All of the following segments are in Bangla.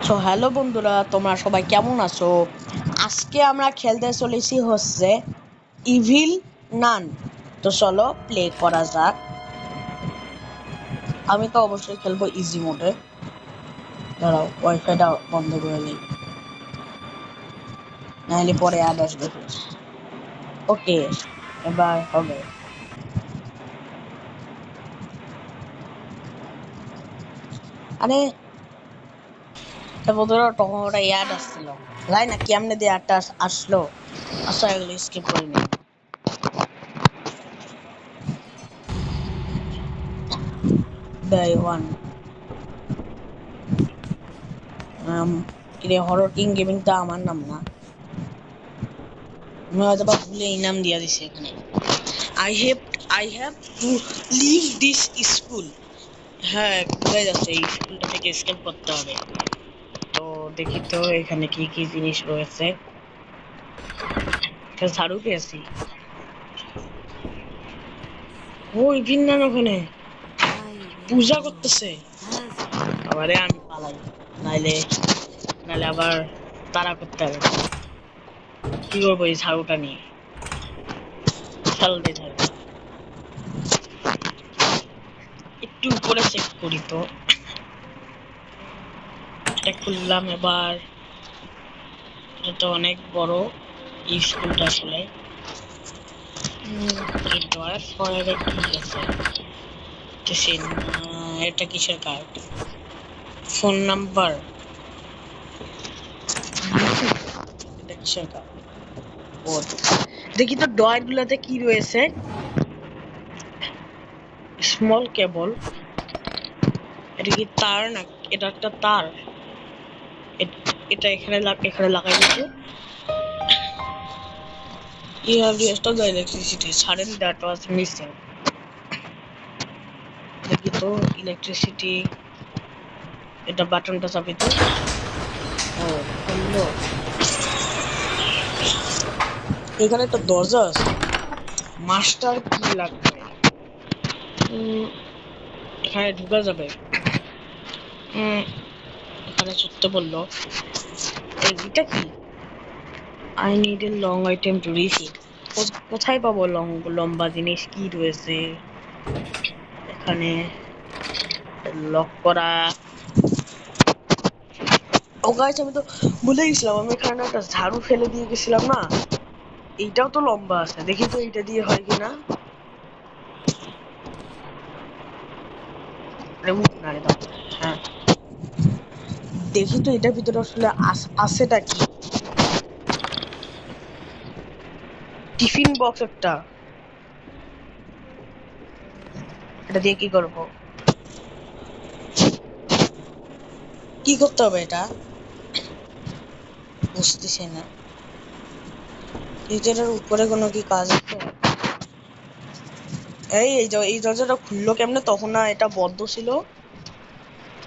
সো হ্যালো বন্ধুরা, তোমরা সবাই কেমন আছো? আজকে আমরা খেলতে চলেছি হচ্ছে ইভিল নান। তো চলো প্লে করা যাক। আমি তো অবশ্যই খেলবো ইজি মোডে। দাঁড়াও, ওয়াইফাইটা বন্ধ করে নিই, নাহলে পরে অ্যাড আসবে। ওকে, এবার হবে। আরে বন্ধুরা, তখন ওটা অ্যাড আসছিল, তাই না? কেমনে দিয়ে অ্যাডটা আসলো? আচ্ছা, এগুলো স্কিপ করে নিই। Day 1 হরর কিং গেমিংটা আমার নাম না, আমি হয়তো বা ভুলে ইনাম দিয়ে দিছি এখানে। I have to leave this school. হ্যাঁ, বোঝা যাচ্ছে এই স্কুলটা থেকে স্কেপ করতে হবে। তো দেখি তো এখানে কি কি জিনিস রয়েছে। ঝাড়ু পেয়েছি। ওই ভিন্নান ওখানে পূজা করতেছে। আবারে আমি পালাই, নাইলে নাইলে আবার তাড়া করতে হবে। কি করবো এই ঝাড়ুটা নিয়ে? ফেলতে ঝাড়ু একটু উপরে চেক করি তো। এটা খুললাম এবার। এটা তো অনেক বড় এই স্কুলটা আসলে। এটা কিসের কার্ড? Phone number? এটা কিসের কার্ড? ও, দেখি তো ডয়ার গুলাতে কি রয়েছে। স্মল কেবল। এটা কি তার না? এটা একটা তার। এটা এখানে এখানে লাগাই দিতে। You have restored the electricity. Suddenly that was missing. দেখি তো ইলেকট্রিসিটি। এটা বাটনটা চাপি তো। ও, খুললো। এখানে একটা দরজা আছে। মাস্টার কি লাগবে? এখানে ঢুকা যাবে। এখানে ছুটতে বললো। এটা কি? I need a long item to reach it. কোথায় পাবো লম্বা জিনিস? কি রয়েছে এখানে? লক করা। ও গাইস, আমি তো ভুলে গেছিলাম, আমি এখানে একটা ঝাড়ু ফেলে দিয়ে গেছিলাম না। এইটাও তো লম্বা আছে, দেখি তো এইটা দিয়ে হয় কিনা। হ্যাঁ, দেখি তো এটার ভিতরে আসলে আছেটা কি। টিফিন বক্স একটা। এটা দিয়ে কি করবো? কি করতে হবে এটা? বুঝতেছি না। এটার উপরে কোনো কি কাজ আছে? এই দরজাটা খুললো কেমনে? তখন না এটা বন্ধ ছিল।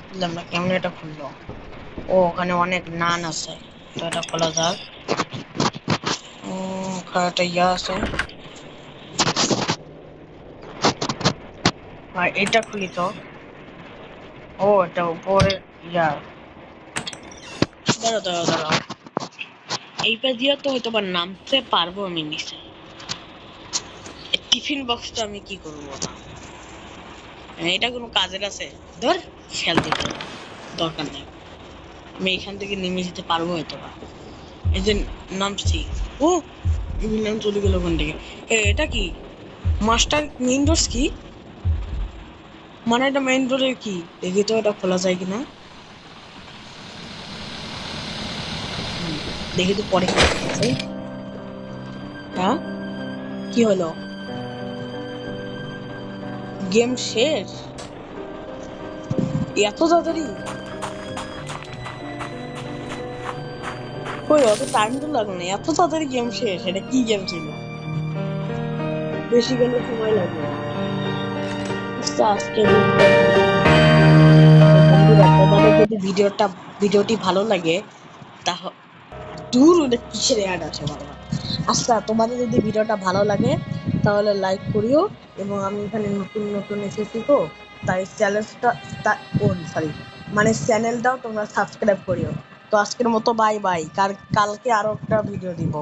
বুঝলাম না কেমনে এটা খুললো। ও, ওখানে অনেক নান আছে, তো এটা খোলা যাক। ওখানে একটা ইয়া আছে। আর এটা খুলি তো। ও, এটা উপরে ইয়া। দাঁড়াও দাঁড়াও দাঁড়াও, এইটা দিয়ে তো হয়তো বা নামতে পারবো আমি নিচে। টিফিন বক্সটা আমি কি করবো? এটা কোনো কাজের আছে? ধর, খেয়াল দিতে দরকার নেই। আমি এখান থেকে নেমে যেতে পারবো হয়তো বা। এই যে নামছি। ও, নাম চলে গেল ওখান থেকে। এটা কি? মাস্টার মেইন ডোর কি? মানে এটা মেইন ডোরের কি? দেখি তো এটা খোলা যায় কিনা। দেখি তো পরে কি আছে। হ্যাঁ, কি হলো? গেম শেষ? এত তাড়াতাড়ি? কই, অত টাইম তো লাগলো না, এত তাড়াতাড়ি গেম শেষ? এটা কি গেম ছিল? বেশি গেলে সময় লাগবে। আচ্ছা, আজকে বন্ধুরা, তোমাদের যদি ভিডিওটি ভালো লাগে, তাহলে দূর ওটা কিসের অ্যাড আছে বাবা। আচ্ছা, তোমাদের যদি ভিডিওটা ভালো লাগে তাহলে লাইক করিও। এবং আমি এখানে নতুন নতুন এসেছি তো, তাই সরি মানে চ্যানেলটাও তোমরা সাবস্ক্রাইব করিও। তো আজকের মতো বাই বাই, কালকে আরো একটা ভিডিও দিব।